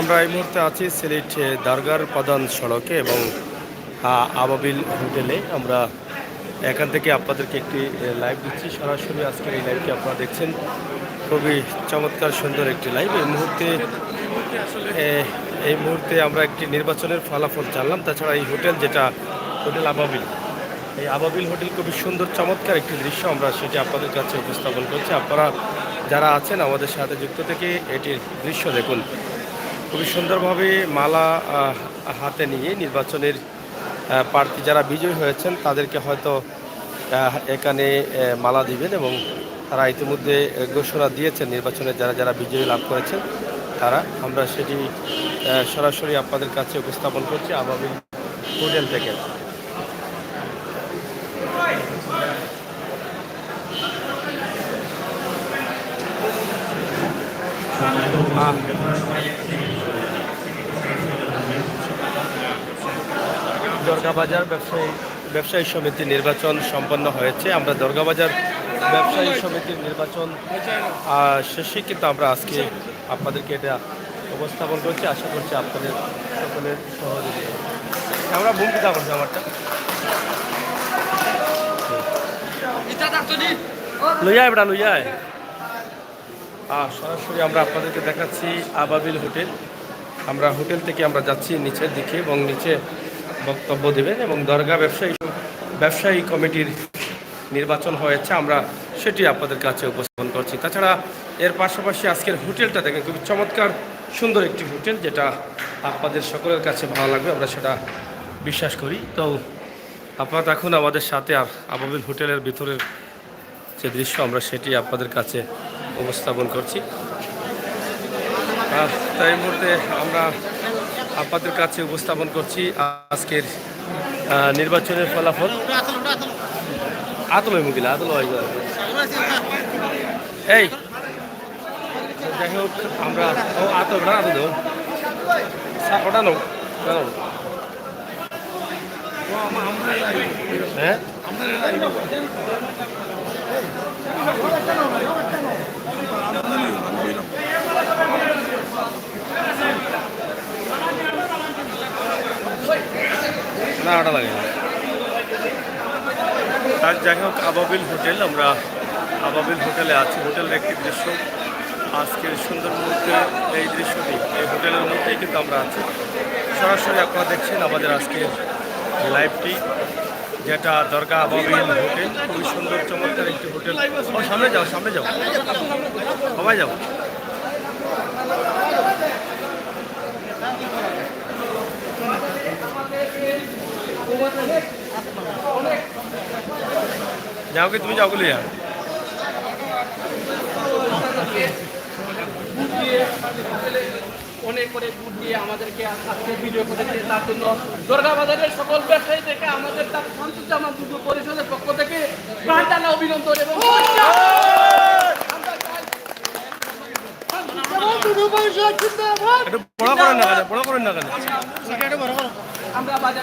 আমরা এই মুহূর্তে আছি সিলেট দরগার প্রধান সড়কে এবং আবাবিল হোটেলে। আমরা এখান থেকে আপনাদেরকে একটি লাইভ দিচ্ছি সরাসরি। আজকের এই লাইভটি আপনারা দেখছেন, খুবই চমৎকার সুন্দর একটি লাইভ। এই মুহূর্তে আমরা একটি নির্বাচনের ফলাফল জানলাম। তাছাড়া এই হোটেল, যেটা হোটেল আবাবিল, এই আবাবিল হোটেল খুবই সুন্দর চমৎকার একটি দৃশ্য, আমরা সেটি আপনাদের কাছে উপস্থাপন করছি। আপনারা যারা আছেন আমাদের সাথে যুক্ত থেকে এটির দৃশ্য দেখুন। খুবই সুন্দরভাবে মালা হাতে নিয়ে নির্বাচনের প্রার্থী যারা বিজয়ী হয়েছেন তাদেরকে হয়তো এখানে মালা দিবেন এবং তারা ইতিমধ্যে ঘোষণা দিয়েছেন নির্বাচনে যারা যারা বিজয়ী লাভ করেছেন তারা। আমরা সেটি সরাসরি আপনাদের কাছে উপস্থাপন করছি আবাবিল হোটেল থেকে। দরগাবাজার ব্যবসায়ী সমিতির নির্বাচন সম্পন্ন হয়েছে। আমরা দরগাবাজার ব্যবসায়ী সমিতির নির্বাচন শেষে কিন্তু আমরা আজকে আপনাদেরকে এটা উপস্থাপন করছি। আশা করছি আপনাদের সকলের সহযোগিতা। আমরা ভূমিকা করছি আমারটা লইয়া সরাসরি আমরা আপনাদেরকে দেখাচ্ছি আবাবিল হোটেল। আমরা হোটেল থেকে আমরা যাচ্ছি নিচের দিকে এবং নিচে বক্তব্য দেবেন এবং দরগা ব্যবসায়ী কমিটির নির্বাচন হয়েছে, আমরা সেটি আপনাদের কাছে উপস্থাপন করছি। তাছাড়া এর পাশাপাশি আজকের হোটেলটা দেখেন, খুবই চমৎকার সুন্দর একটি হোটেল, যেটা আপনাদের সকলের কাছে ভালো লাগবে, আমরা সেটা বিশ্বাস করি। তো আপনারা দেখুন আমাদের সাথে আর আবাবিল হোটেলের ভিতরের যে দৃশ্য আমরা সেটি আপনাদের কাছে উপস্থাপন করছি। তাই এই মুহূর্তে আমরা আপনাদের কাছে উপস্থাপন করছি আজকের নির্বাচনের ফলাফল। আতল মুগিলা আতল এই যাই হোক, আমরা আতল আতল ওটা নো হ্যাঁ না ওটা লাগে না। আর যাই হোক, আবাবিল হোটেল, আমরা আবাবিল হোটেলে আছি। হোটেলের একটি দৃশ্য আজকের সুন্দর মুহূর্তে, এই দৃশ্যটি এই হোটেলের মধ্যেই কিন্তু আমরা আছি। সরাসরি আপনারা দেখছেন আমাদের আজকের লাইভটি, যেটা দরগা আবাবিল হোটেল। খুবই সুন্দর চমৎকার একটি হোটেল। ও সামনে যাও, সামনে যাও, সবাই যাও। যাও কি তুমি যাও গুলি অনেক অনেক ভোট দিয়ে আমাদেরকে আজকে বিজয় করেছে, তার জন্য দরগাবাজারের সকল ব্যবসায়ী থেকে আমাদের তার শান্তিজামা যুব পরিষদের পক্ষ থেকে প্রাণ টানা অভিনন্দন এবং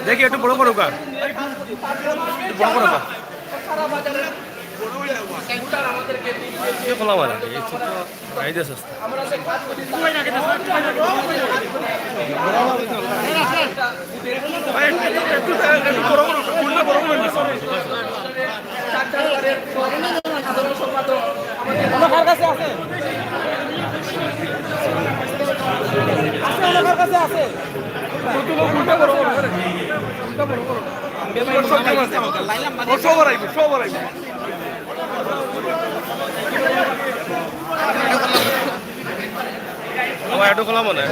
দেখি একটু বড় করো সারা বাজারের আমাদেরকে একটু খোলা মনে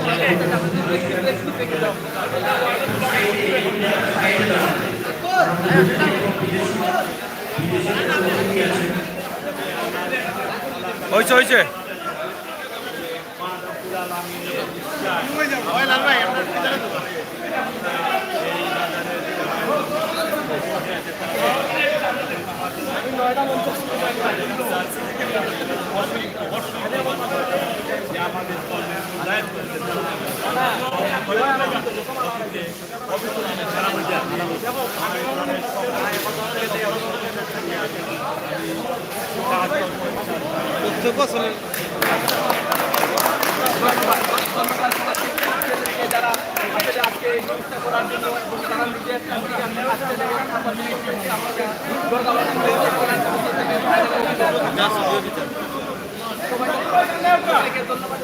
হয়েছে হয়েছে। Tocó solo. আমাদেরকে এই ব্যবস্থা করার জন্য এবং তারা নিজের আসতে দেবে আমাদের দরগা বাজার সবাইকে ধন্যবাদ।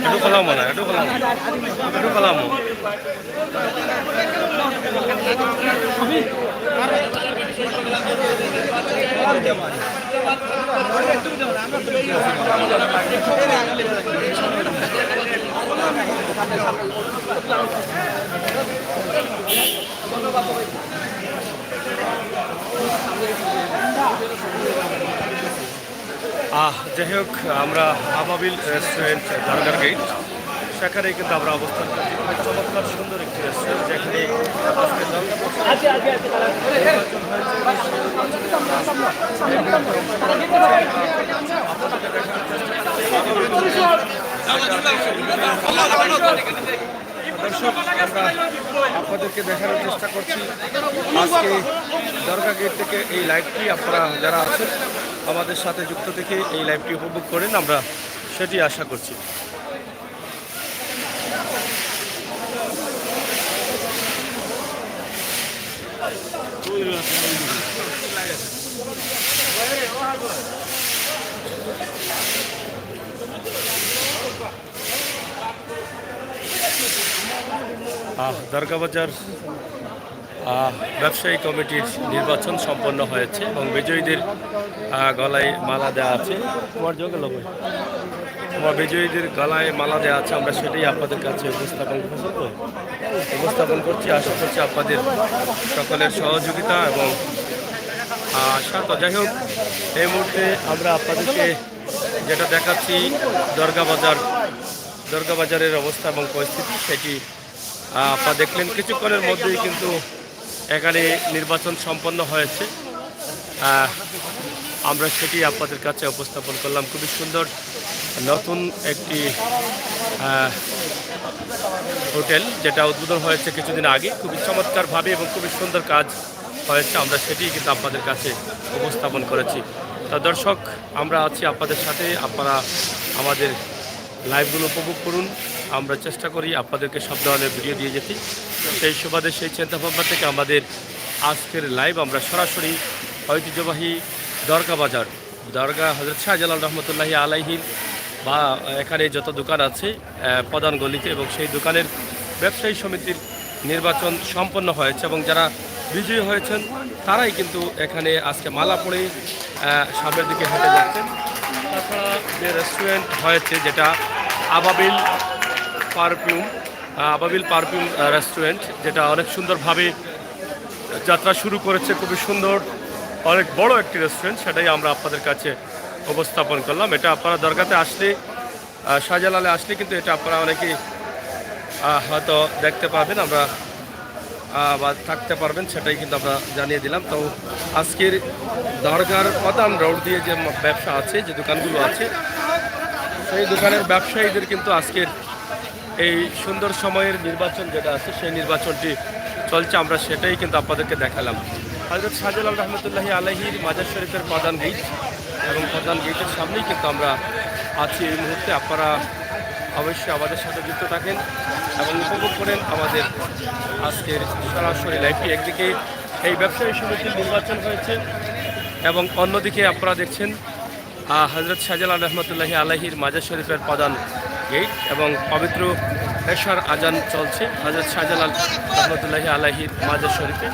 একটু কলাম না, একটু কলাম যাই হোক, আমরা আবাবিল রেস্টুরেন্ট দরগার গেট সেখানে কিন্তু আমরা অবস্থান করছি। খুব চমৎকার সুন্দর একটি রেস্টুরেন্ট, যেখানে আজকে দর্শক, আমরা আপনাদেরকে দেখানোর চেষ্টা করছি আজকে দরগা গেট থেকে এই লাইভটি আপনারা যারা আছেন আমাদের সাথে যুক্ত থেকে এই লাইভটি উপভোগ করেন, আমরা সেটি আশা করছি। দরগা বাজার ব্যবসায়ী কমিটির নির্বাচন সম্পন্ন হয়েছে এবং বিজয়ীদের গলায় মালা দেওয়া আছে। তোমার বিজয়ীদের গলায় মালা দেওয়া আছে, আমরা সেটাই আপনাদের কাছে উপস্থাপন করছি। আশা করছি আপনাদের সকলের সহযোগিতা এবং সাথে। যাই হোক, এই মুহূর্তে আমরা আপনাদেরকে যেটা দেখাচ্ছি দরগা বাজারের অবস্থা এবং পরিস্থিতি, সেটি আপনারা দেখলেন। কিছুক্ষণের মধ্যেই কিন্তু এখানে নির্বাচন সম্পন্ন হয়েছে, আমরা সেটি আপনাদের কাছে উপস্থাপন করলাম। খুবই সুন্দর নতুন একটি হোটেল, যেটা উদ্বোধন হয়েছে কিছুদিন আগে। খুবই চমৎকারভাবে এবং খুবই সুন্দর কাজ হয়েছে, আমরা সেটি কিন্তু আপনাদের কাছে উপস্থাপন করেছি। তা দর্শক, আমরা আছি আপনাদের সাথে, আপনারা আমাদের লাইভগুলো উপভোগ করুন। আমরা চেষ্টা করি আপনাদেরকে সব ধরনের ভিডিও দিয়ে যেতে। সেই সুবাদে সেই চিন্তাভাবনা থেকে আমাদের আজকের লাইভ আমরা সরাসরি ঐতিহ্যবাহী দরগা বাজার, দরগা হযরত শাহজালাল রহমতুল্লাহি আলাইহির বা এখানে যত দোকান আছে প্রধান গলিতে, এবং সেই দোকানের ব্যবসায়ী সমিতির নির্বাচন সম্পন্ন হয়েছে এবং যারা বিজয়ী হয়েছেন তারাই কিন্তু এখানে আজকে মালা পড়ে সামনের দিকে হেঁটে যাচ্ছেন। তাছাড়া যে রেস্টুরেন্ট হয়েছে, যেটা আবাবিল পারফিউম রেস্টুরেন্ট, যেটা অনেক সুন্দরভাবে যাত্রা শুরু করেছে। খুবই সুন্দর, অনেক বড় একটি রেস্টুরেন্ট, সেটাই আমরা আপনাদের কাছে উপস্থাপন করলাম। এটা আপনারা দরগাতে আসলে, শাহজালালে আসলে কিন্তু এটা আপনারা অনেকেই হয়তো দেখতে পাবেন, আমরা বা থাকতে পারবেন, সেটাই কিন্তু আমরা জানিয়ে দিলাম। তো আজকের দরগার প্রধান রোড দিয়ে যে ব্যবসা আছে, যে দোকানগুলো আছে, সেই দোকানের ব্যবসায়ীদের কিন্তু আজকের এই সুন্দর সময়ের নির্বাচন যেটা আছে, সেই নির্বাচনটি চলছে, আমরা সেটাই কিন্তু আপনাদেরকে দেখালাম। হযরত শাহজালাল রহমতুল্লাহি আলাইহির মাজার শরীফের প্রধান গেট এবং প্রধান গেটের সামনেই কিন্তু আমরা আছি এই মুহূর্তে। আপনারা অবশ্যই আমাদের সাথে যুক্ত থাকেন এবং উপভোগ করেন আমাদের আজকের সরাসরি লাইভটি। একদিকে এই ব্যবসায়ী সমিতির নির্বাচন হয়েছে এবং অন্যদিকে আপনারা দেখছেন হযরত শাহজালাল রহমতুল্লাহি আলাইহির মাজার শরীফের প্রধান গেট এবং পবিত্র এশার আজান চলছে হযরত শাহজালাল রহমতুল্লাহি আলাইহির মাজার শরীফে।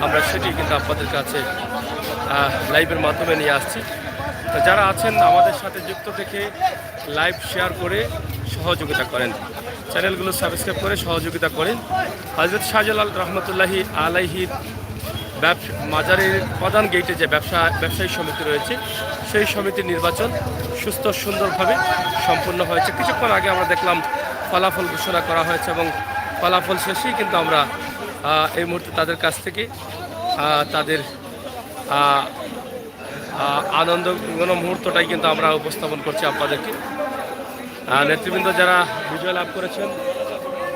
আমরা সেটি কিন্তু আপনাদের কাছে লাইভের মাধ্যমে নিয়ে আসছি। তো যারা আছেন আমাদের সাথে যুক্ত থেকে লাইভ শেয়ার করে সহযোগিতা করেন, চ্যানেলগুলো সাবস্ক্রাইব করে সহযোগিতা করেন। হযরত শাহজালাল রহমতুল্লাহি আলাইহির মাজারের প্রধান গেটে যে ব্যবসায়ী সমিতি রয়েছে, সেই সমিতির নির্বাচন সুস্থ সুন্দরভাবে সম্পন্ন হয়েছে। কিছুক্ষণ আগে আমরা দেখলাম ফলাফল ঘোষণা করা হয়েছে এবং ফলাফল শেষেই কিন্তু আমরা এই মুহূর্তে তাদের কাছ থেকে তাদের আনন্দ মুহূর্তটাই কিন্তু আমরা উপস্থাপন করছি আপনাদেরকে। নেতৃবৃন্দ যারা বিজয় লাভ করেছেন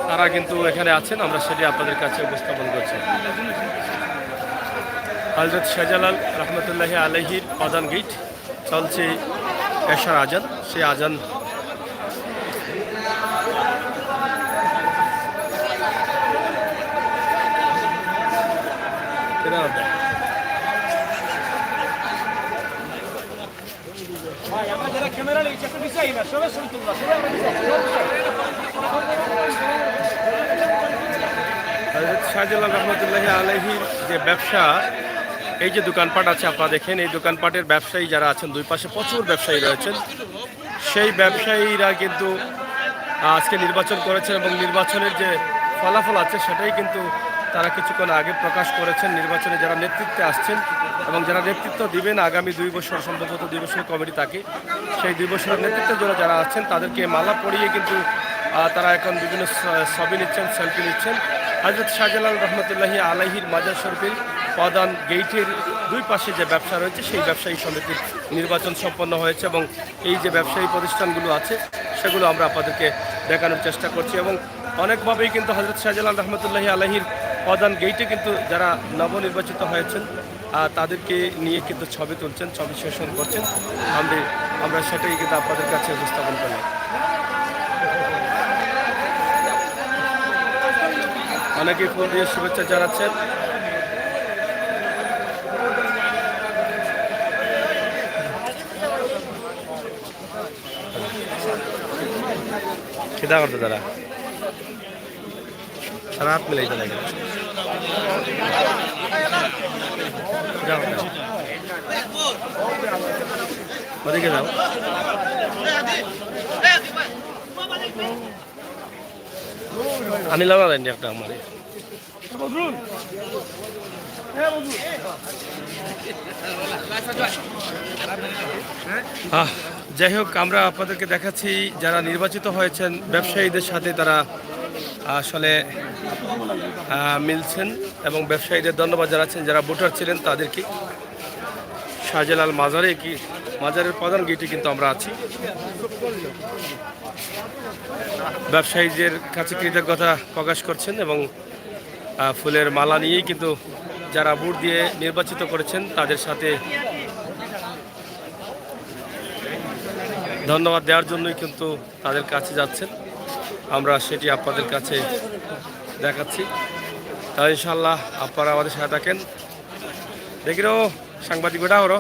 তারা কিন্তু এখানে আছেন, আমরা সেটি আপনাদের কাছে উপস্থাপন করছি। হযরত শাহজালাল রহমতুল্লাহি আলাইহির আযান গেট চলছে, এশার আজান, সেই আজান হযরত শাহজালাল রহমতুল্লাহি আলাইহির যে ব্যবসা, এই যে দোকানপাট আছে আপনারা দেখেন, এই দোকানপাটের ব্যবসায়ী যারা আছেন, দুই পাশে প্রচুর ব্যবসায়ী রয়েছেন, সেই ব্যবসায়ীরা কিন্তু আজকে নির্বাচন করেছেন এবং নির্বাচনের যে ফলাফল আছে সেটাই কিন্তু তারা কিছুক্ষণ আগে প্রকাশ করেছেন। নির্বাচনে যারা নেতৃত্বে আসছেন এবং যারা নেতৃত্ব দিবেন আগামী 2 বছর, সম্ভবত 2 বছর কমিটি থাকে, সেই 2 বছরের নেতৃত্বের জন্য যারা আছেন তাদেরকে মালা পরিয়ে কিন্তু তারা এখন বিভিন্ন ছবি নিচ্ছেন, সেলফি নিচ্ছেন। হযরত শাহজালাল রহমতুল্লাহি আলাইহির মাজার শরীফের প্রধান গেইটের দুই পাশে যে ব্যবসা রয়েছে সেই ব্যবসায়ী সমিতির নির্বাচন সম্পন্ন হয়েছে এবং এই যে ব্যবসায়ী প্রতিষ্ঠানগুলো আছে সেগুলো আমরা আপনাদেরকে দেখানোর চেষ্টা করছি। এবং অনেকভাবেই কিন্তু হযরত শাহজালাল রহমতুল্লাহি আলাইহির প্রধান গেইটে কিন্তু যারা নবনির্বাচিত হয়েছেন তাদেরকে নিয়ে কিন্তু ছবি তুলছেন, ছবি সেশন করছেন, আমরা সেটাই কিন্তু আপনাদের কাছে উপস্থাপন করলাম। অনেকেই ফুল দিয়ে শুভেচ্ছা জানাচ্ছেন। খিদা করতে তারা সারা হাত মিলাই চলে গেল। ওদিকে যাও, আমি লাগা দেয়নি একটা আমার। যাই হোক, আমরা আপনাদেরকে দেখাচ্ছি যারা নির্বাচিত হয়েছেন ব্যবসায়ীদের সাথে তারা আসলে মিলছেন এবং ব্যবসায়ীদের ধন্যবাদ জানাচ্ছেন যারা ভোটার ছিলেন তাদেরকে। শাহজালাল মাজারের প্রধান গেটে কিন্তু আমরা আছি। ব্যবসায়ীদের কাছে কৃতজ্ঞতা প্রকাশ করছেন এবং ফুলের মালা নিয়েই কিন্তু যারা ভোট দিয়ে নির্বাচিত করেছেন তাদের সাথে ধন্যবাদ দেওয়ার জন্যই কিন্তু তাদের কাছে যাচ্ছেন। আমরা সেটি আপনাদের কাছে দেখাচ্ছি। তাই ইনশাল্লাহ আপনারা আমাদের সাথে থাকেন। দেখি রো সাংবাদিক ওটা ওরো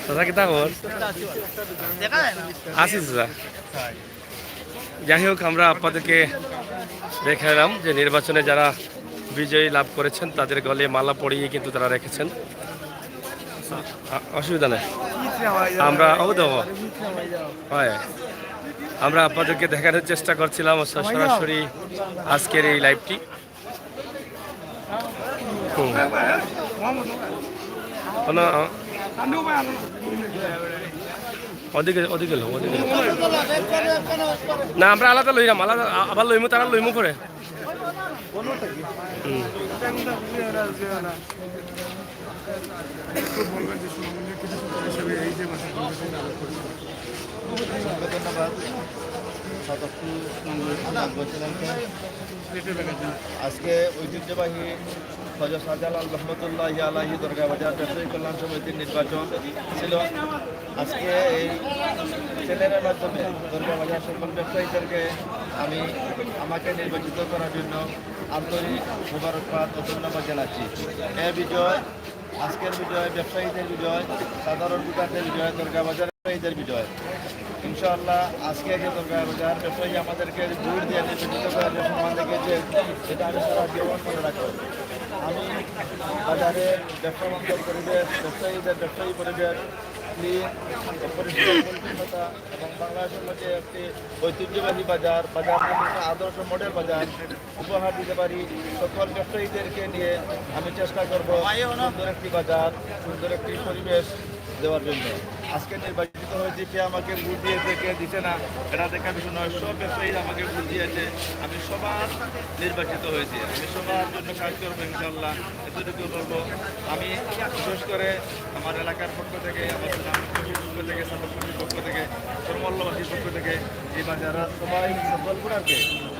দাদা কি তা আসিস দাদা। যাই হোক, আমরা আপনাদেরকে দেখালাম যে নির্বাচনে যারা বিজয়ী লাভ করেছেন তাদের গলে মালা পরিয়ে কিন্তু তারা রেখেছেন। অসুবিধা নেই, আমরা হয় আমরা আপনাদেরকে দেখানোর চেষ্টা করছিলাম সরাসরি আজকের এই লাইভটি। ওদিকে ওদিকে ওদিকে না, আমরা আলাদা লইলাম, আলাদা আবার লইমু, তারা লইমু করে। আজকে ঐতিহ্যবাহী হযরত শাহজালাল রহমতুল্লাহি আলাইহি দরগা বাজার ব্যবসায়ী কল্যাণ সমিতির নির্বাচন ছিল। আজকে এই চ্যানেলের মাধ্যমে দরগা বাজার সকল ব্যবসায়ীদেরকে আমাকে নির্বাচিত করার জন্য আন্তরিক মোবারকবাদ ও ধন্যবাদ জানাচ্ছি। এই বিজয়, আজকের বিজয় ব্যবসায়ীদের বিজয়, সাধারণ বিকাশের বিজয়, দরগা বাজার ব্যবসায়ীদের বিজয়। ইনশাআল্লাহ আজকে যে দরগা বাজার ব্যবসায়ী আমাদেরকে ভোট দিয়ে নির্বাচিত করার যে সম্মান দেখেছে সেটা আমি সারা জীবন মনে রাখবো। আমি বাজারের ব্যবসা বান্ধব পরিবেশ, ব্যবসায়ীদের ব্যবসায়ী পরিবেশ, পরিচ্ছন্নতা এবং বাংলাদেশের মধ্যে একটি ঐতিহ্যবাহী বাজার আদর্শ মডেল বাজার উপহার দিতে পারি। সকল ব্যবসায়ীদেরকে নিয়ে আমি চেষ্টা করব সুন্দর একটি বাজার, সুন্দর একটি পরিবেশ দেওয়ার জন্য। আজকে নির্বাচিত হয়েছে, কে আমাকে ভোট দিয়েছে কে দিচ্ছে না এটা দেখা বিষয় নয়। সব ব্যবসায়ী আমাকে ভোট দিয়েছে, আমি সবার নির্বাচিত হয়েছি, আমি সবার জন্য কাজ করবো ইনশাল্লাহ, এতটুকু বলবো। আমি বিশেষ করে আমার এলাকার পক্ষ থেকে, আমার গ্রামের পক্ষ থেকে, সাতক্ষীর পক্ষ থেকে, সরমল্লবাসীর পক্ষ থেকে, এই বাজারা সবাই সকল গুণাকে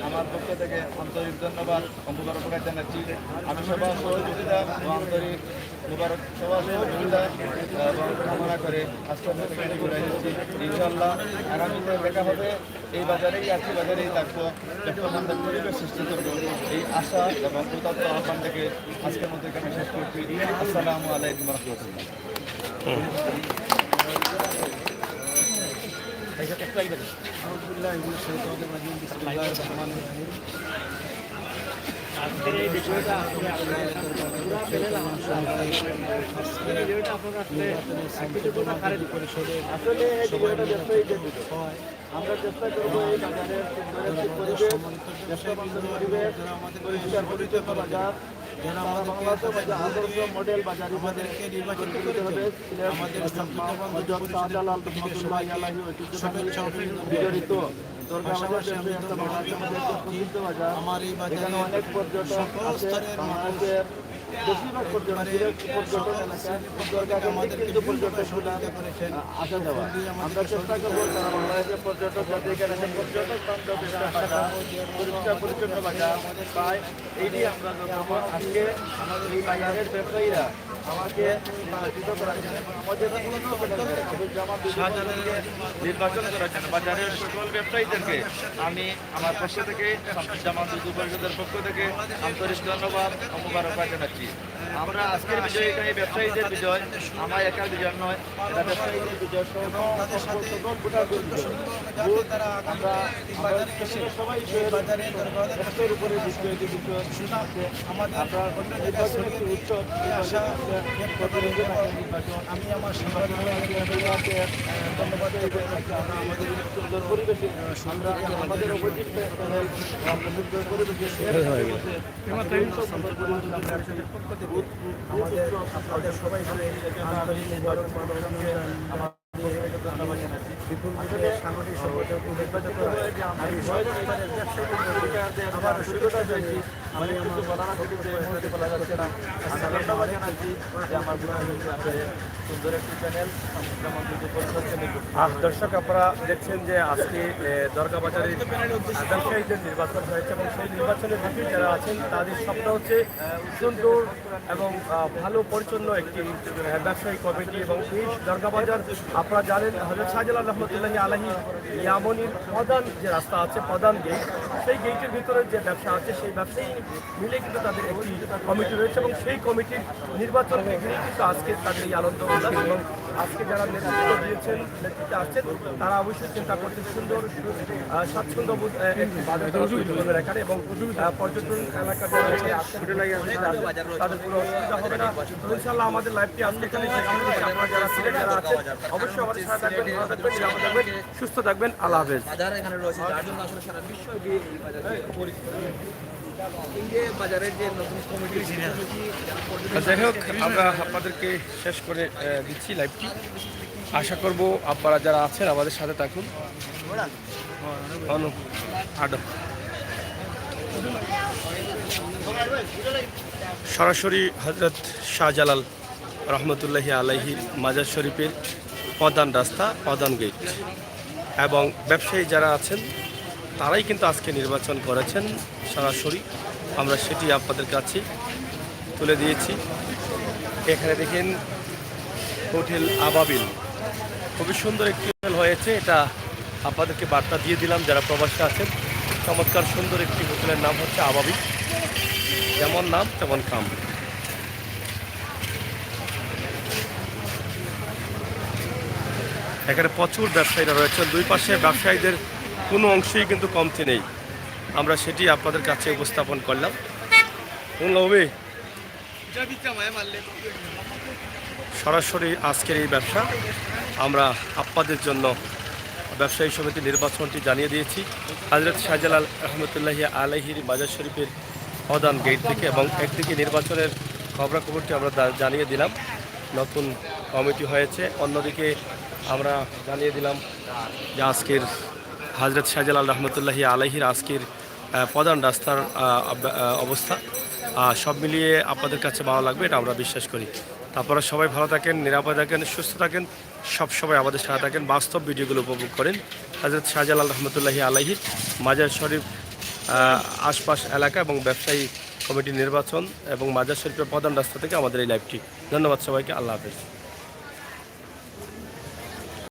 আমার পক্ষ থেকে আন্তরিক ধন্যবাদ ও মুবারকবাদ জানাচ্ছি। আমি সবার সহযোগিতা ও আন্তরিক মুবারক সবার সহযোগিতা এবং কামনা করে আজকে আমরা এখানে ঘুরে এসেছি। ইনশাল্লাহ আগামীতে দেখা হবে, এই বাজারেই একই বাজারেই থাকবো, ব্যবসাবান্ধব পরিবেশ সৃষ্টি করবো, এই আশা এবং কৃতজ্ঞ আহ্বান থেকে আজকের মধ্যে এখানে শেষ করছি। আসসালামু আলাইকুম রহমতুল্লাহ। আজকের এই বিষয়টা আসলে আমরা চেষ্টা করবো এই বাজারের পরিবেশ বাজার যারা আমাদেরকে আদর্শ মডেল বাজার আমাদেরকে নির্বাচিত করতে হবে। আমাদের বিজড়িত আমার এই বাজারে অনেক পর্যটক মানুষের বেশিরভাগ আসা যাওয়া। আমরা চেষ্টা করবো যারা বাংলাদেশের পর্যটক যাতে এখানে পর্যটক বান্ধব পরিষ্কার পরিচ্ছন্ন বাজার পায়, এইটি আমরা আজকে আমাদের এই বাজারের ব্যবসায়ীরা আমাকে নির্বাচন করার জন্য বাজারের সকল ব্যবসায়ীদেরকে আমি আমার পক্ষ থেকে জামাত পরিষদের পক্ষ থেকে আন্তরিক ধন্যবাদ ও মুবারকবাদ জানাচ্ছি। আমরা আজকের বিজয় এটাই ব্যবসায়ীদের বিজয়, আমার একার বিজয় নয়, এটা ব্যবসায়ীদের বিজয়। সবাই ব্যবসার উপরে আমি আমার ধন্যবাদ আমাদের সুন্দর পরিবেশে আমরা আমাদের আমাদের আপনাদের সবাই সাংগঠনিক সংগঠন আমার সুযোগটা পেয়েছি, আমি কিছু বলা যাচ্ছে না। ধন্যবাদ জানাচ্ছি যে আমার সুন্দর একটি চ্যানেল। দর্শক আপনারা দেখছেন যে আজকে দরগা বাজারে ব্যবসায়ীদের নির্বাচন হয়েছে এবং সেই নির্বাচনের বিষয়ে যারা আছেন তাদের স্বপ্ন হচ্ছে সুন্দর এবং ভালো পরিচ্ছন্ন একটি ব্যবসায়ী কমিটি। এবং এই দরগা বাজার আপনারা জানেন হযরত শাহজালাল রহমতুল্লাহি আলাইহি ইয়ামনির প্রধান যে রাস্তা আছে, প্রধান গেট, সেই গেটের ভিতরে যে ব্যবসা আছে সেই ব্যবসায়ী মিলে কিন্তু তাদের একটি কমিটি রয়েছে এবং সেই কমিটির নির্বাচনকে ঘিরে কিন্তু আজকে তাদের এই আনন্দ উল্লাস। এবং আজকে যারা নেতৃত্ব দিয়েছেন, নেতৃত্বে আসছেন, তারা অবশ্যই চিন্তা করতে সুন্দর স্বাচ্ছন্দ্য এখানে এবং পর্যটন এলাকা তাদের কোনো অসুবিধা হবে না। ইনশাআল্লাহ আমাদের লাইভটি আজকে এখানে আপনারা যারা ছিলেন, যারা আছেন, অবশ্যই আমাদের সাথে থাকবেন, ভালো থাকবেন, নিরাপদ থাকবেন, সুস্থ থাকবেন। আল্লাহ হাফেজ। এখানে রয়েছে যার জন্য আসলে সারা বিশ্বব্যাপী বাজারের যে নতুন কমিটি। যাই হোক, আমরা আপনাদেরকে শেষ করে দিচ্ছি লাইভটি। আশা করব আপনারা যারা আছেন আমাদের সাথে থাকুন। সরাসরি হযরত শাহজালাল রহমতুল্লাহি আলাইহির মাজার শরীফের প্রধান রাস্তা, প্রধান গেট এবং ব্যবসায়ী যারা আছেন তারাই কিন্তু আজকে নির্বাচন করেছেন সরাসরি। আমরা সেটি আপনাদের কাছে তুলে দিয়েছি। এখানে দেখেন হোটেল আবাবিল, খুবই সুন্দর একটি হোটেল হয়েছে, এটা আপনাদেরকে বার্তা দিয়ে দিলাম যারা প্রবাসী আছেন। চমৎকার সুন্দর একটি হোটেলের নাম হচ্ছে আবাবিল, যেমন নাম তেমন কাম। এখানে প্রচুর ব্যবসায়ীরা রয়েছেন, দুই পাশে ব্যবসায়ীদের কোনো অংশই কিন্তু কমতি নেই। আমরা সেটি আপনাদের কাছে উপস্থাপন করলাম। সরাসরি আজকের এই ব্যবসা আমরা আপনাদের জন্য ব্যবসায়ী সমিতি নির্বাচনটি জানিয়ে দিয়েছি হযরত শাহজালাল রহমতুল্লাহি আলাইহির মাজার শরীফের প্রধান গেট থেকে, এবং একদিকে নির্বাচনের খবরাখবরটি আমরা জানিয়ে দিলাম। নতুন কমিটি হয়েছে। অন্যদিকে আমরা জানিয়ে দিলাম যে আজকের হজরত শাহজালাল রহমতুল্লাহি আলাইহির আজকের প্রধান রাস্তার অবস্থা সব মিলিয়ে আপনাদের কাছে ভালো লাগবে এটা আমরা বিশ্বাস করি। তারপরে সবাই ভালো থাকেন, নিরাপদ থাকেন, সুস্থ থাকেন, সব সময় আমাদের সাথে থাকেন, বাস্তব ভিডিওগুলো উপভোগ করেন। হজরত শাহজালাল রহমতুল্লাহি আলাইহির মাজার শরীফ আশপাশ এলাকা এবং ব্যবসায়ী কমিটি নির্বাচন এবং মাজার শরীফের প্রধান রাস্তা থেকে আমাদের এই লাইভটি। ধন্যবাদ সবাইকে, আল্লাহ হাফেজ।